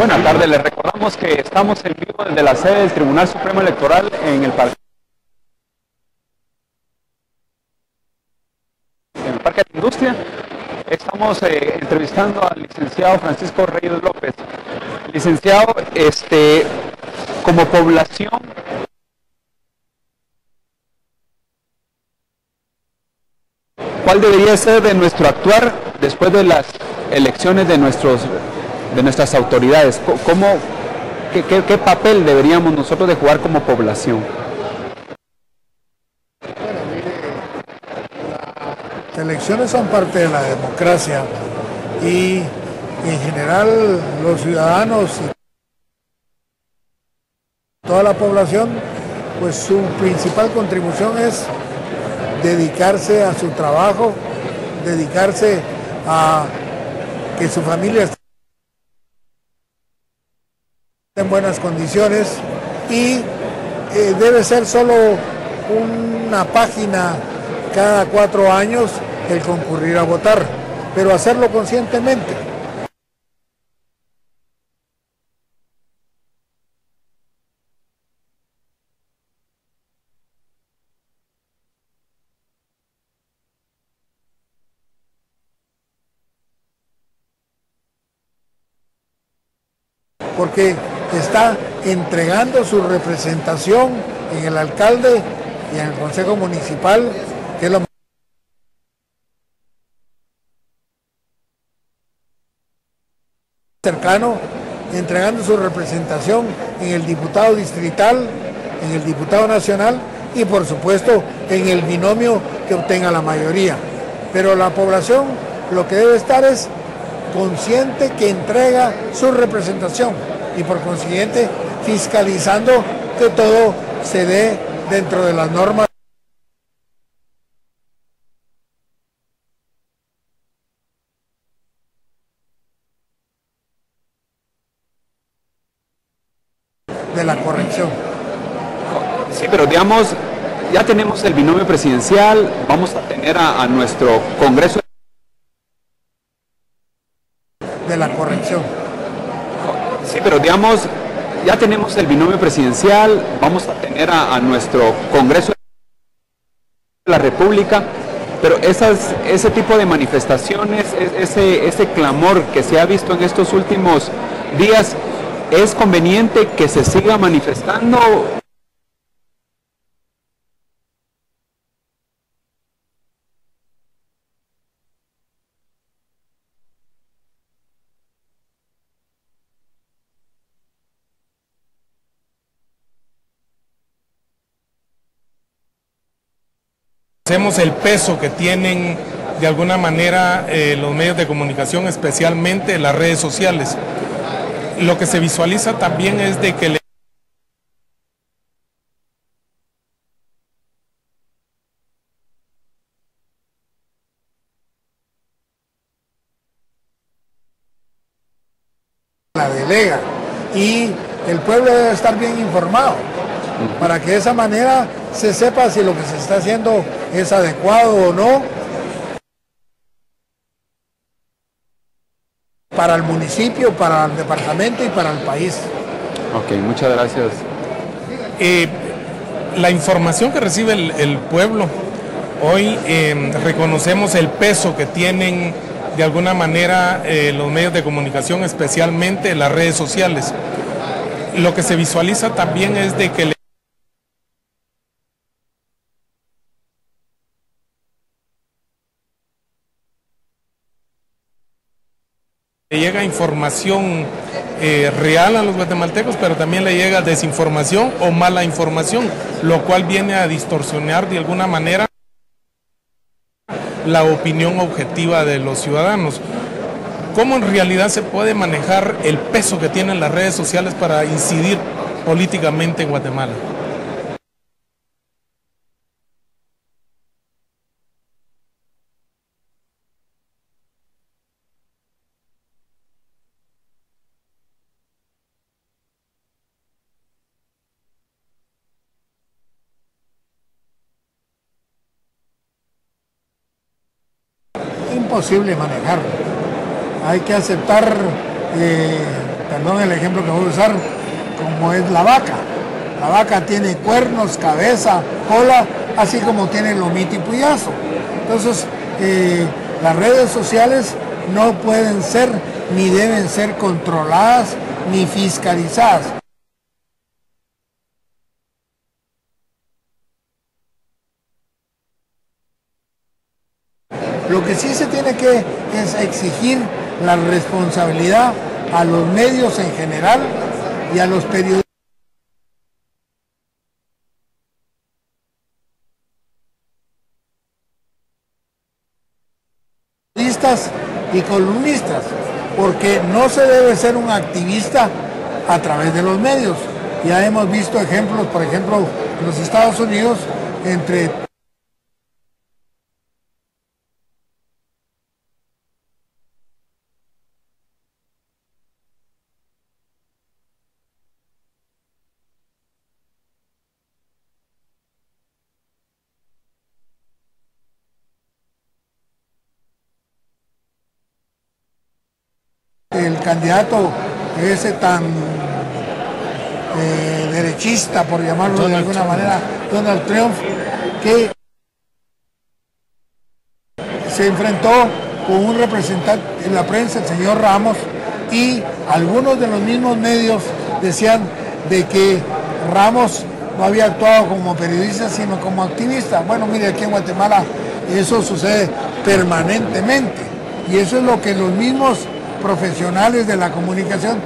Buenas tardes, les recordamos que estamos en vivo desde la sede del Tribunal Supremo Electoral en el Parque de la Industria. Estamos entrevistando al licenciado Francisco Reyes López. Licenciado, como población, ¿cuál debería ser de nuestro actuar después de las elecciones de nuestras autoridades? ¿Qué papel deberíamos nosotros de jugar como población? Bueno, mire, las elecciones son parte de la democracia y en general los ciudadanos y toda la población, pues su principal contribución es dedicarse a su trabajo, dedicarse a que su familia esté en buenas condiciones y debe ser solo una página cada 4 años el concurrir a votar, pero hacerlo conscientemente. Porque está entregando su representación en el alcalde y en el consejo municipal, que es lo más cercano, entregando su representación en el diputado distrital, en el diputado nacional y por supuesto en el binomio que obtenga la mayoría. Pero la población lo que debe estar es consciente que entrega su representación y por consiguiente fiscalizando que todo se dé dentro de las normas de la corrección. Sí, pero digamos, ya tenemos el binomio presidencial, vamos a tener a nuestro Congreso De la corrección. Sí, pero digamos, ya tenemos el binomio presidencial, vamos a tener a nuestro Congreso de la República, pero ese tipo de manifestaciones, ese clamor que se ha visto en estos últimos días, ¿es conveniente que se siga manifestando? Conocemos el peso que tienen de alguna manera los medios de comunicación, especialmente las redes sociales. Lo que se visualiza también es de que La delega y el pueblo debe estar bien informado para que de esa manera se sepa si lo que se está haciendo es adecuado o no para el municipio, para el departamento y para el país. Ok, muchas gracias. la información que recibe el pueblo, hoy reconocemos el peso que tienen de alguna manera los medios de comunicación, especialmente las redes sociales. Lo que se visualiza también es de que llega información real a los guatemaltecos, pero también le llega desinformación o mala información, lo cual viene a distorsionar de alguna manera la opinión objetiva de los ciudadanos. ¿Cómo en realidad se puede manejar el peso que tienen las redes sociales para incidir políticamente en Guatemala? Imposible manejarlo. Hay que aceptar perdón el ejemplo que voy a usar, como es la vaca. La vaca tiene cuernos, cabeza, cola, así como tiene lomito y puyazo. Entonces, las redes sociales no pueden ser ni deben ser controladas ni fiscalizadas. Lo que sí se tiene que es exigir la responsabilidad a los medios en general y a los periodistas y columnistas, porque no se debe ser un activista a través de los medios. Ya hemos visto ejemplos, por ejemplo, en los Estados Unidos, entre el candidato ese tan derechista, por llamarlo de alguna manera, Donald Trump, que se enfrentó con un representante en la prensa, el señor Ramos, y algunos de los mismos medios decían de que Ramos no había actuado como periodista, sino como activista. Bueno, mire, aquí en Guatemala eso sucede permanentemente, y eso es lo que los mismos profesionales de la comunicación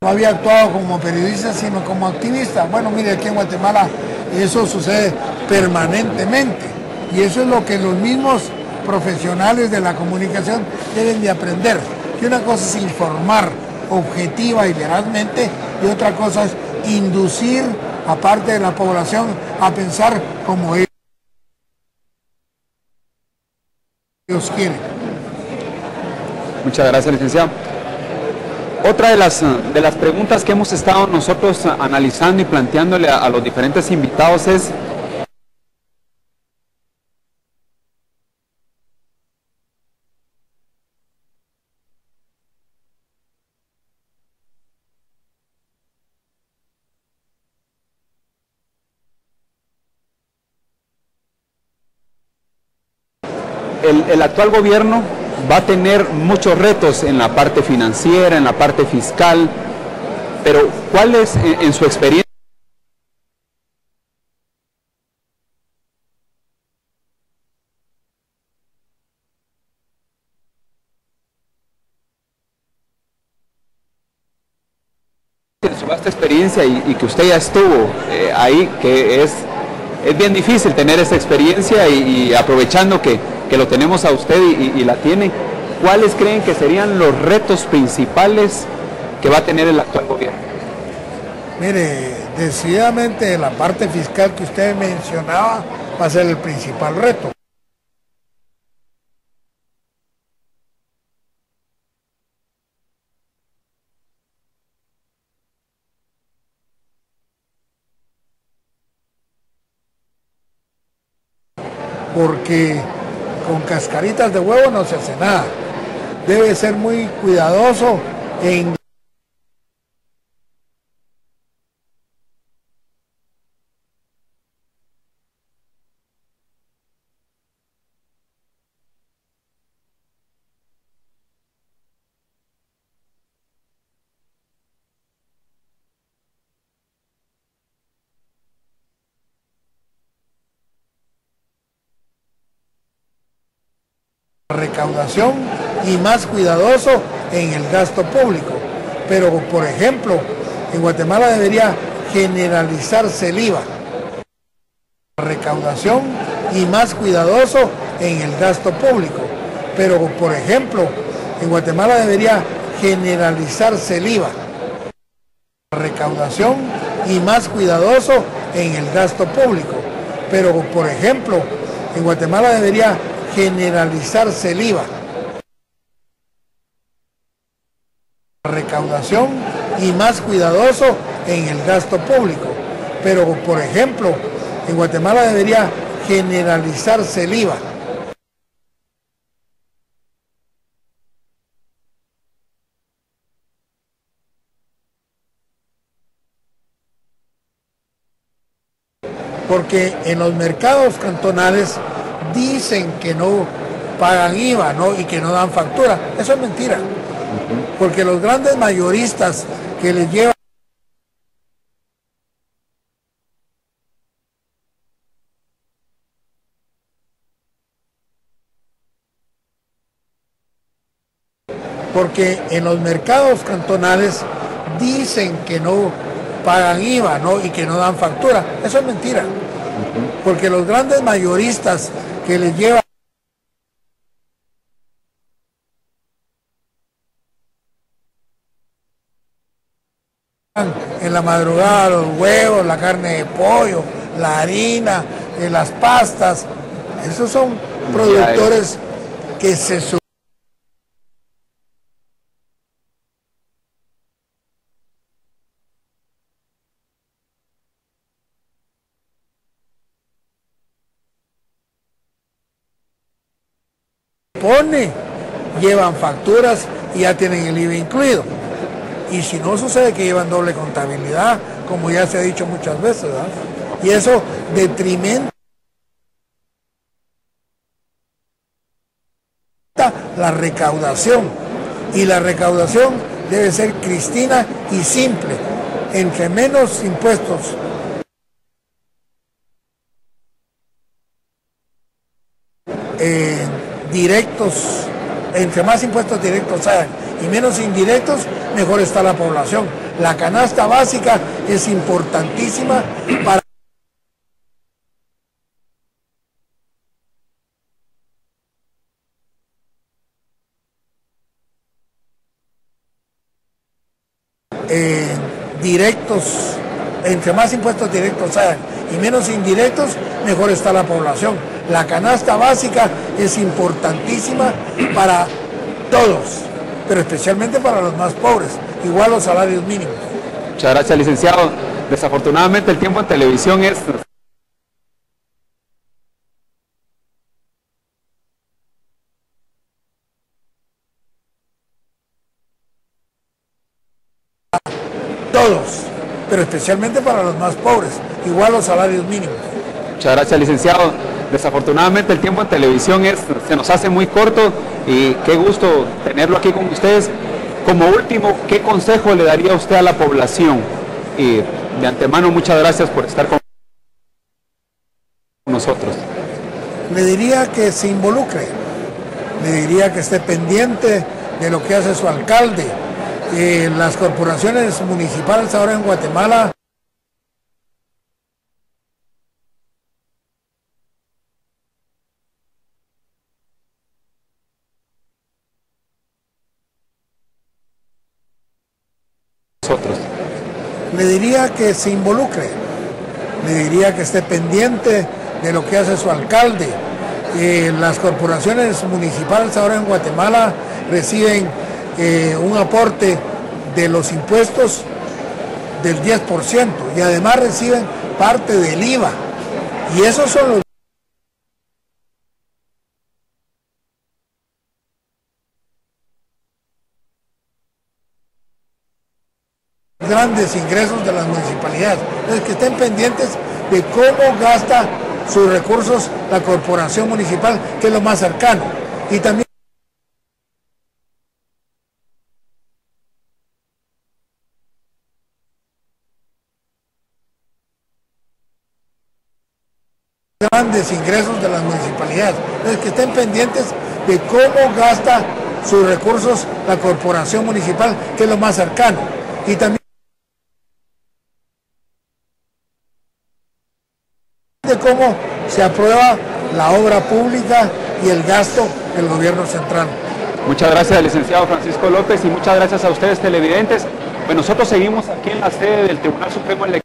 no había actuado como periodista sino como activista. Bueno, mire, aquí en Guatemala eso sucede permanentemente, y eso es lo que los mismos profesionales de la comunicación deben de aprender, que una cosa es informar objetiva y verazmente, y otra cosa es inducir a parte de la población a pensar como ellos quieren. Muchas gracias, licenciado. Otra de las preguntas que hemos estado nosotros analizando y planteándole a los diferentes invitados es: el actual gobierno va a tener muchos retos en la parte financiera, en la parte fiscal, pero ¿cuál es, en su experiencia, en su vasta experiencia y que usted ya estuvo ahí, que es bien difícil tener esa experiencia y aprovechando que lo tenemos a usted y la tiene, ¿cuáles creen que serían los retos principales que va a tener el actual gobierno? Mire, decididamente la parte fiscal que usted mencionaba va a ser el principal reto. Porque con cascaritas de huevo no se hace nada. Debe ser muy cuidadoso en recaudación y más cuidadoso en el gasto público. Pero, por ejemplo, en Guatemala debería generalizarse el IVA. Recaudación y más cuidadoso en el gasto público. Pero, por ejemplo, en Guatemala debería generalizarse el IVA. Recaudación y más cuidadoso en el gasto público. Pero, por ejemplo, en Guatemala debería generalizarse el IVA. Recaudación y más cuidadoso en el gasto público. Pero, por ejemplo, en Guatemala debería generalizarse el IVA. Porque en los mercados cantonales dicen que no pagan IVA, ¿no? Y que no dan factura. Eso es mentira. Porque los grandes mayoristas que les llevan porque en los mercados cantonales dicen que no pagan IVA, ¿no? Y que no dan factura. Eso es mentira. Porque los grandes mayoristas que les llevan en la madrugada los huevos, la carne de pollo, la harina, las pastas, esos son productores que se supone llevan facturas y ya tienen el IVA incluido. Y si no, sucede que llevan doble contabilidad, como ya se ha dicho muchas veces, ¿verdad? Y eso detrimenta la recaudación. Y la recaudación debe ser cristina y simple. Entre menos impuestos directos, entre más impuestos directos hayan y menos indirectos, mejor está la población. La canasta básica es importantísima para directos, entre más impuestos directos hayan y menos indirectos, mejor está la población. La canasta básica es importantísima para todos, pero especialmente para los más pobres, igual los salarios mínimos. Muchas gracias, licenciado. Desafortunadamente el tiempo en televisión es... Todos, pero especialmente para los más pobres, igual los salarios mínimos. Muchas gracias, licenciado. Desafortunadamente el tiempo en televisión se nos hace muy corto y qué gusto tenerlo aquí con ustedes. Como último, ¿qué consejo le daría usted a la población? Y de antemano, muchas gracias por estar con nosotros. Le diría que se involucre, le diría que esté pendiente de lo que hace su alcalde. Las corporaciones municipales ahora en Guatemala le diría que se involucre, le diría que esté pendiente de lo que hace su alcalde. Las corporaciones municipales ahora en Guatemala reciben un aporte de los impuestos del 10% y además reciben parte del IVA. Y esos son los grandes ingresos de las municipalidades. Entonces, que estén pendientes de cómo gasta sus recursos la corporación municipal, que es lo más cercano. Y también grandes ingresos de las municipalidades. Entonces, que estén pendientes de cómo gasta sus recursos la corporación municipal, que es lo más cercano. Y también de cómo se aprueba la obra pública y el gasto del gobierno central. Muchas gracias, licenciado Francisco López, y muchas gracias a ustedes, televidentes. Pues nosotros seguimos aquí en la sede del Tribunal Supremo Electoral.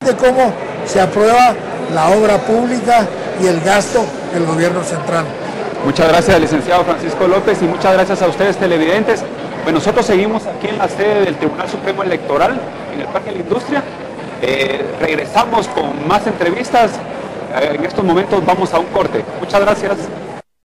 de cómo se aprueba la obra pública y el gasto del gobierno central. Muchas gracias, licenciado Francisco López, y muchas gracias a ustedes, televidentes. Pues nosotros seguimos aquí en la sede del Tribunal Supremo Electoral, en el Parque de la Industria. Regresamos con más entrevistas. En estos momentos vamos a un corte. Muchas gracias.